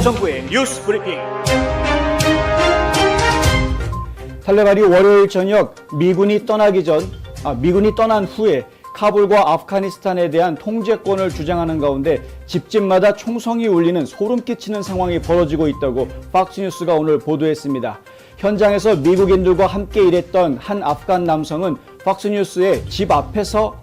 김성구의 뉴스 브리핑. 탈레반이 월요일 저녁 미군이 떠난 후에 카불과 아프가니스탄에 대한 통제권을 주장하는 가운데 집집마다 총성이 울리는 소름 끼치는 상황이 벌어지고 있다고 팍스뉴스가 오늘 보도했습니다. 현장에서 미국인들과 함께 일했던 한 아프간 남성은 팍스뉴스의 집 앞에서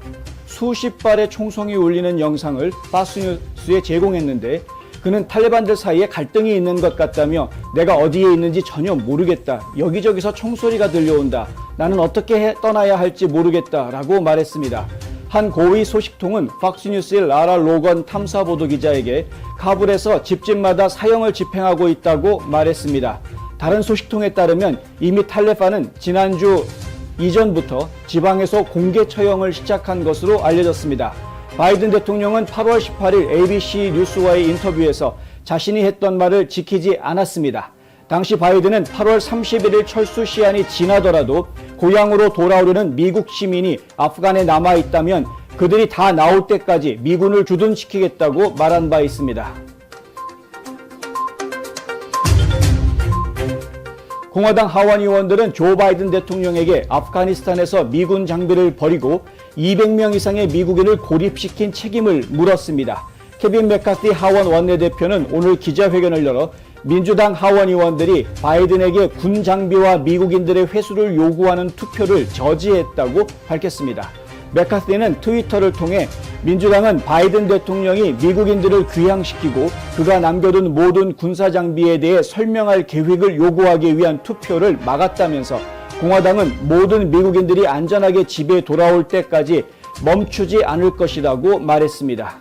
수십 발의 총성이 울리는 영상을 팍스뉴스에 제공했는데, 그는 탈레반들 사이에 갈등이 있는 것 같다며 내가 어디에 있는지 전혀 모르겠다. 여기저기서 총소리가 들려온다. 나는 어떻게 떠나야 할지 모르겠다. 라고 말했습니다. 한 고위 소식통은 팍스뉴스의 라라 로건 탐사보도 기자에게 카불에서 집집마다 사형을 집행하고 있다고 말했습니다. 다른 소식통에 따르면 이미 탈레반은 지난주 이전부터 지방에서 공개 처형을 시작한 것으로 알려졌습니다. 바이든 대통령은 8월 18일 ABC 뉴스와의 인터뷰에서 자신이 했던 말을 지키지 않았습니다. 당시 바이든은 8월 31일 철수 시한이 지나더라도 고향으로 돌아오려는 미국 시민이 아프간에 남아있다면 그들이 다 나올 때까지 미군을 주둔시키겠다고 말한 바 있습니다. 공화당 하원 의원들은 조 바이든 대통령에게 아프가니스탄에서 미군 장비를 버리고 200명 이상의 미국인을 고립시킨 책임을 물었습니다. 케빈 맥카티 하원 원내대표는 오늘 기자회견을 열어 민주당 하원 의원들이 바이든에게 군 장비와 미국인들의 회수를 요구하는 투표를 저지했다고 밝혔습니다. 맥카티는 트위터를 통해 민주당은 바이든 대통령이 미국인들을 귀향시키고 그가 남겨둔 모든 군사 장비에 대해 설명할 계획을 요구하기 위한 투표를 막았다면서 공화당은 모든 미국인들이 안전하게 집에 돌아올 때까지 멈추지 않을 것이라고 말했습니다.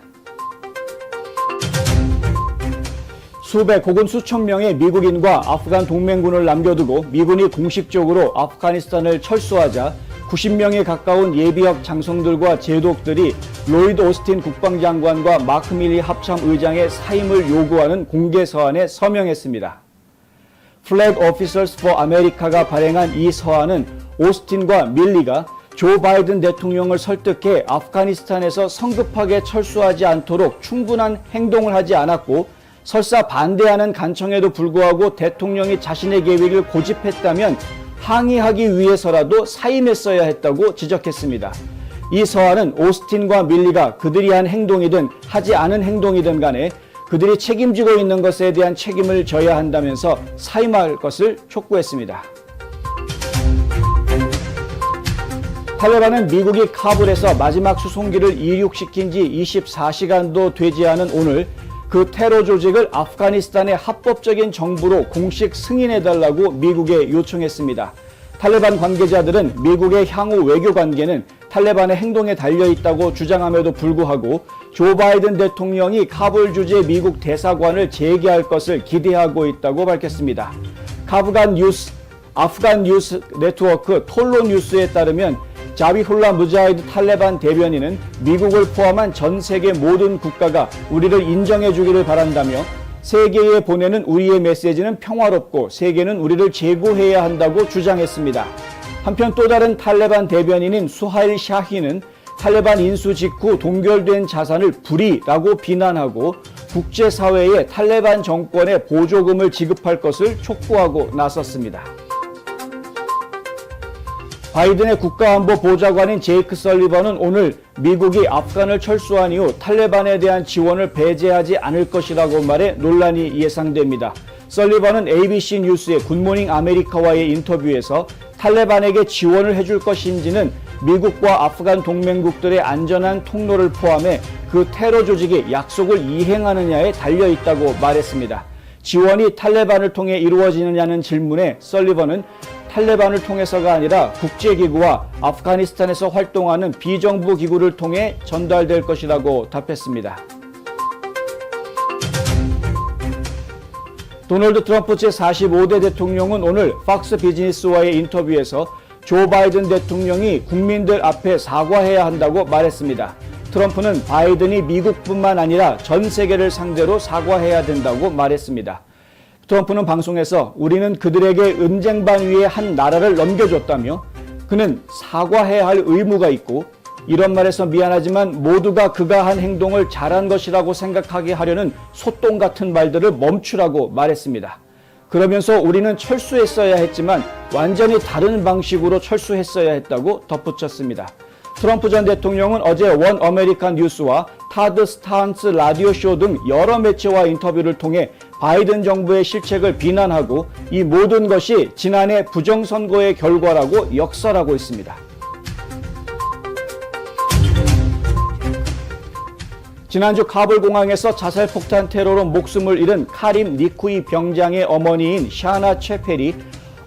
수백 혹은 수천 명의 미국인과 아프간 동맹군을 남겨두고 미군이 공식적으로 아프가니스탄을 철수하자 90명에 가까운 예비역 장성들과 제독들이 로이드 오스틴 국방장관과 마크 밀리 합참 의장의 사임을 요구하는 공개 서한에 서명했습니다. Flag Officers for America가 발행한 이 서한은 오스틴과 밀리가 조 바이든 대통령을 설득해 아프가니스탄에서 성급하게 철수하지 않도록 충분한 행동을 하지 않았고, 설사 반대하는 간청에도 불구하고 대통령이 자신의 계획을 고집했다면 항의하기 위해서라도 사임했어야 했다고 지적했습니다. 이 서한은 오스틴과 밀리가 그들이 한 행동이든 하지 않은 행동이든 간에 그들이 책임지고 있는 것에 대한 책임을 져야 한다면서 사임할 것을 촉구했습니다. 탈레반은 미국이 카불에서 마지막 수송기를 이륙시킨 지 24시간도 되지 않은 오늘 그 테러 조직을 아프가니스탄의 합법적인 정부로 공식 승인해달라고 미국에 요청했습니다. 탈레반 관계자들은 미국의 향후 외교 관계는 탈레반의 행동에 달려있다고 주장함에도 불구하고 조 바이든 대통령이 카불 주재 미국 대사관을 재개할 것을 기대하고 있다고 밝혔습니다. 아프간 뉴스 네트워크 톨로 뉴스에 따르면 자비훌라 무자히드 탈레반 대변인은 미국을 포함한 전 세계 모든 국가가 우리를 인정해 주기를 바란다며 세계에 보내는 우리의 메시지는 평화롭고 세계는 우리를 제고해야 한다고 주장했습니다. 한편 또 다른 탈레반 대변인인 수하일 샤히는 탈레반 인수 직후 동결된 자산을 불의라고 비난하고 국제사회에 탈레반 정권에 보조금을 지급할 것을 촉구하고 나섰습니다. 바이든의 국가안보보좌관인 제이크 설리번은 오늘 미국이 아프간을 철수한 이후 탈레반에 대한 지원을 배제하지 않을 것이라고 말해 논란이 예상됩니다. 설리번은 ABC 뉴스의 굿모닝 아메리카와의 인터뷰에서 탈레반에게 지원을 해줄 것인지는 미국과 아프간 동맹국들의 안전한 통로를 포함해 그 테러 조직이 약속을 이행하느냐에 달려있다고 말했습니다. 지원이 탈레반을 통해 이루어지느냐는 질문에 설리번은 탈레반을 통해서가 아니라 국제기구와 아프가니스탄에서 활동하는 비정부 기구를 통해 전달될 것이라고 답했습니다. 도널드 트럼프 제45대 대통령은 오늘 팍스 비즈니스와의 인터뷰에서 조 바이든 대통령이 국민들 앞에 사과해야 한다고 말했습니다. 트럼프는 바이든이 미국뿐만 아니라 전 세계를 상대로 사과해야 된다고 말했습니다. 트럼프는 방송에서 우리는 그들에게 은쟁반 위에 한 나라를 넘겨줬다며 그는 사과해야 할 의무가 있고 이런 말에서 미안하지만 모두가 그가 한 행동을 잘한 것이라고 생각하게 하려는 소똥 같은 말들을 멈추라고 말했습니다. 그러면서 우리는 철수했어야 했지만 완전히 다른 방식으로 철수했어야 했다고 덧붙였습니다. 트럼프 전 대통령은 어제 원 아메리칸 뉴스와 타드 스탄스 라디오쇼 등 여러 매체와 인터뷰를 통해 바이든 정부의 실책을 비난하고 이 모든 것이 지난해 부정선거의 결과라고 역설하고 있습니다. 지난주 카불 공항에서 자살폭탄 테러로 목숨을 잃은 카림 니쿠이 병장의 어머니인 샤나 채펠이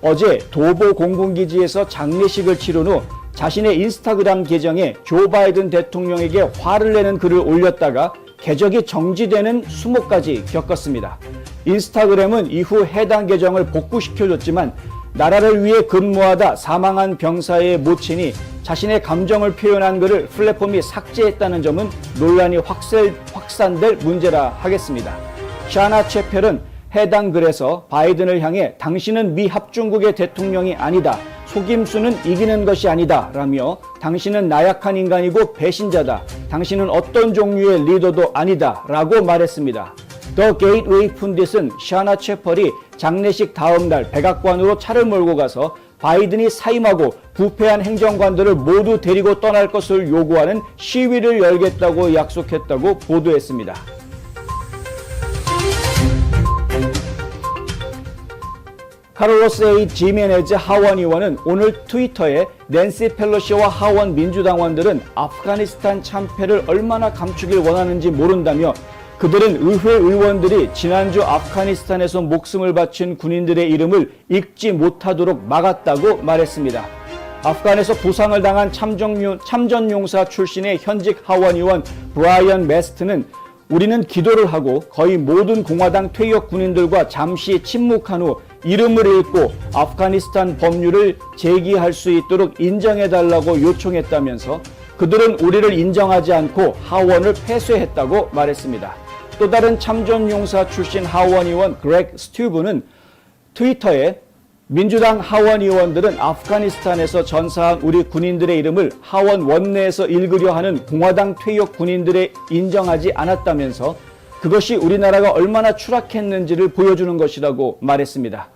어제 도보 공군기지에서 장례식을 치른 후 자신의 인스타그램 계정에 조 바이든 대통령에게 화를 내는 글을 올렸다가 계정이 정지되는 수모까지 겪었습니다. 인스타그램은 이후 해당 계정을 복구시켜줬지만 나라를 위해 근무하다 사망한 병사의 모친이 자신의 감정을 표현한 글을 플랫폼이 삭제했다는 점은 논란이 확산될 문제라 하겠습니다. 샤나 채펠은 해당 글에서 바이든을 향해 당신은 미 합중국의 대통령이 아니다. 속임수는 이기는 것이 아니다 라며 당신은 나약한 인간이고 배신자다. 당신은 어떤 종류의 리더도 아니다 라고 말했습니다. 더 게이트웨이 푼딧은 샤나 채펠이 장례식 다음 날 백악관으로 차를 몰고 가서 바이든이 사임하고 부패한 행정관들을 모두 데리고 떠날 것을 요구하는 시위를 열겠다고 약속했다고 보도했습니다. 카를로스 A. 지메네즈 하원 의원은 오늘 트위터에 낸시 펠로시와 하원 민주당원들은 아프가니스탄 참패를 얼마나 감추길 원하는지 모른다며 그들은 의회 의원들이 지난주 아프가니스탄에서 목숨을 바친 군인들의 이름을 읽지 못하도록 막았다고 말했습니다. 아프간에서 부상을 당한 참전용사 출신의 현직 하원 의원 브라이언 메스트는 우리는 기도를 하고 거의 모든 공화당 퇴역 군인들과 잠시 침묵한 후 이름을 읽고 아프가니스탄 법률을 제기할 수 있도록 인정해달라고 요청했다면서 그들은 우리를 인정하지 않고 하원을 폐쇄했다고 말했습니다. 또 다른 참전용사 출신 하원 의원 그렉 스튜브는 트위터에 민주당 하원 의원들은 아프가니스탄에서 전사한 우리 군인들의 이름을 하원 원내에서 읽으려 하는 공화당 퇴역 군인들에 인정하지 않았다면서 그것이 우리나라가 얼마나 추락했는지를 보여주는 것이라고 말했습니다.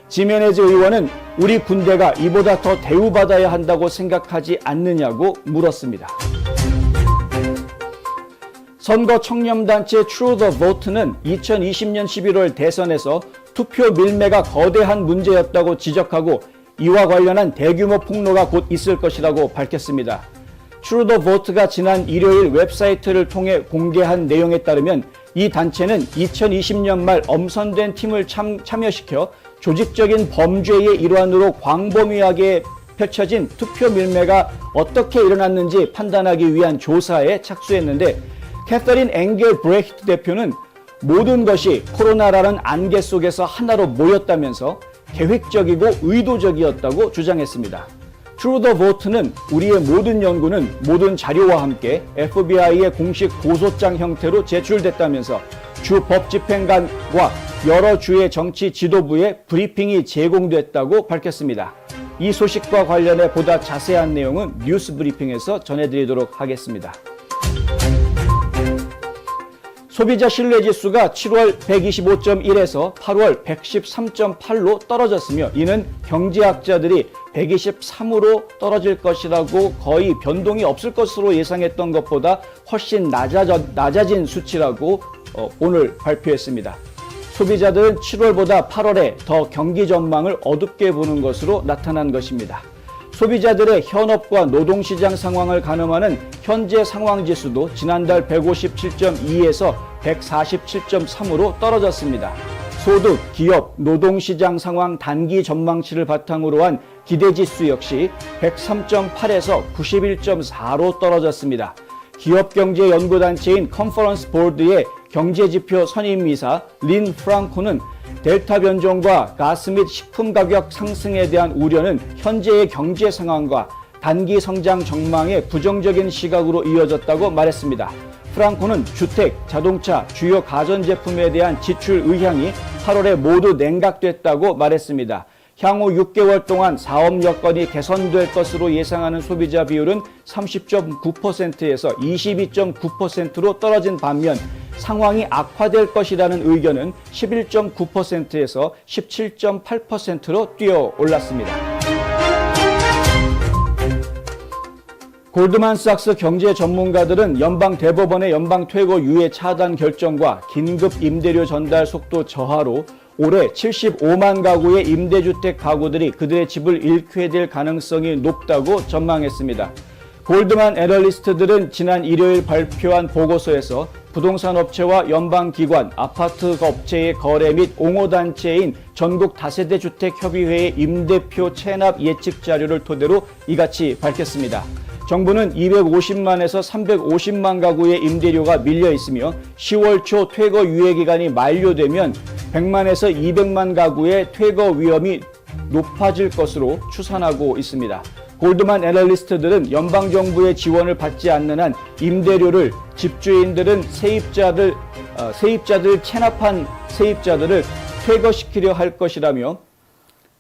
지메네즈 의원은 우리 군대가 이보다 더 대우받아야 한다고 생각하지 않느냐고 물었습니다. 선거 청렴단체 True the Vote는 2020년 11월 대선에서 투표 밀매가 거대한 문제였다고 지적하고 이와 관련한 대규모 폭로가 곧 있을 것이라고 밝혔습니다. True the Vote가 지난 일요일 웹사이트를 통해 공개한 내용에 따르면 이 단체는 2020년 말 엄선된 팀을 참여시켜 조직적인 범죄의 일환으로 광범위하게 펼쳐진 투표 밀매가 어떻게 일어났는지 판단하기 위한 조사에 착수했는데 캐서린 앵겔 브레히트 대표는 모든 것이 코로나라는 안개 속에서 하나로 모였다면서 계획적이고 의도적이었다고 주장했습니다. True the Vote는 우리의 모든 연구는 모든 자료와 함께 FBI의 공식 고소장 형태로 제출됐다면서 주 법집행관과 여러 주의 정치 지도부에 브리핑이 제공됐다고 밝혔습니다. 이 소식과 관련해 보다 자세한 내용은 뉴스 브리핑에서 전해드리도록 하겠습니다. 소비자 신뢰지수가 7월 125.1에서 8월 113.8로 떨어졌으며 이는 경제학자들이 123으로 떨어질 것이라고 거의 변동이 없을 것으로 예상했던 것보다 훨씬 낮아진 수치라고 오늘 발표했습니다. 소비자들은 7월보다 8월에 더 경기 전망을 어둡게 보는 것으로 나타난 것입니다. 소비자들의 현업과 노동시장 상황을 가늠하는 현재 상황지수도 지난달 157.2에서 147.3으로 떨어졌습니다. 소득, 기업, 노동시장 상황 단기 전망치를 바탕으로 한 기대지수 역시 103.8에서 91.4로 떨어졌습니다. 기업경제연구단체인 컨퍼런스 보드의 경제지표 선임이사 린 프랑코는 델타 변종과 가스 및 식품 가격 상승에 대한 우려는 현재의 경제 상황과 단기 성장 전망의 부정적인 시각으로 이어졌다고 말했습니다. 프랑코는 주택, 자동차, 주요 가전제품에 대한 지출 의향이 8월에 모두 냉각됐다고 말했습니다. 향후 6개월 동안 사업 여건이 개선될 것으로 예상하는 소비자 비율은 30.9%에서 22.9%로 떨어진 반면 상황이 악화될 것이라는 의견은 11.9%에서 17.8%로 뛰어 올랐습니다. 골드만삭스 경제 전문가들은 연방 대법원의 연방 퇴거 유예 차단 결정과 긴급 임대료 전달 속도 저하로 올해 75만 가구의 임대주택 가구들이 그들의 집을 잃게 될 가능성이 높다고 전망했습니다. 골드만 애널리스트들은 지난 일요일 발표한 보고서에서 부동산 업체와 연방기관, 아파트 업체의 거래 및 옹호단체인 전국 다세대 주택협의회의 임대표 체납 예측 자료를 토대로 이같이 밝혔습니다. 정부는 250만에서 350만 가구의 임대료가 밀려 있으며 10월 초 퇴거 유예 기간이 만료되면 100만에서 200만 가구의 퇴거 위험이 높아질 것으로 추산하고 있습니다. 골드만 애널리스트들은 연방정부의 지원을 받지 않는 한 임대료를 집주인들은 세입자들 체납한 세입자들을 퇴거시키려 할 것이라며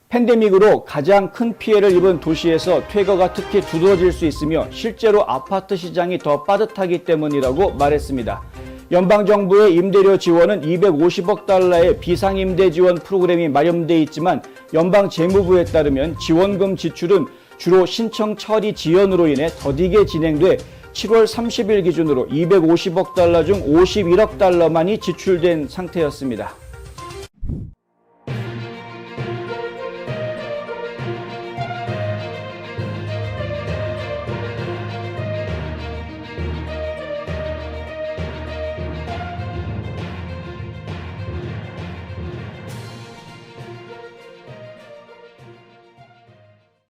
팬데믹으로 가장 큰 피해를 입은 도시에서 퇴거가 특히 두드러질 수 있으며 실제로 아파트 시장이 더 빠듯하기 때문이라고 말했습니다. 연방정부의 임대료 지원은 250억 달러의 비상임대 지원 프로그램이 마련돼 있지만 연방재무부에 따르면 지원금 지출은 주로 신청 처리 지연으로 인해 더디게 진행돼 7월 30일 기준으로 250억 달러 중 51억 달러만이 지출된 상태였습니다.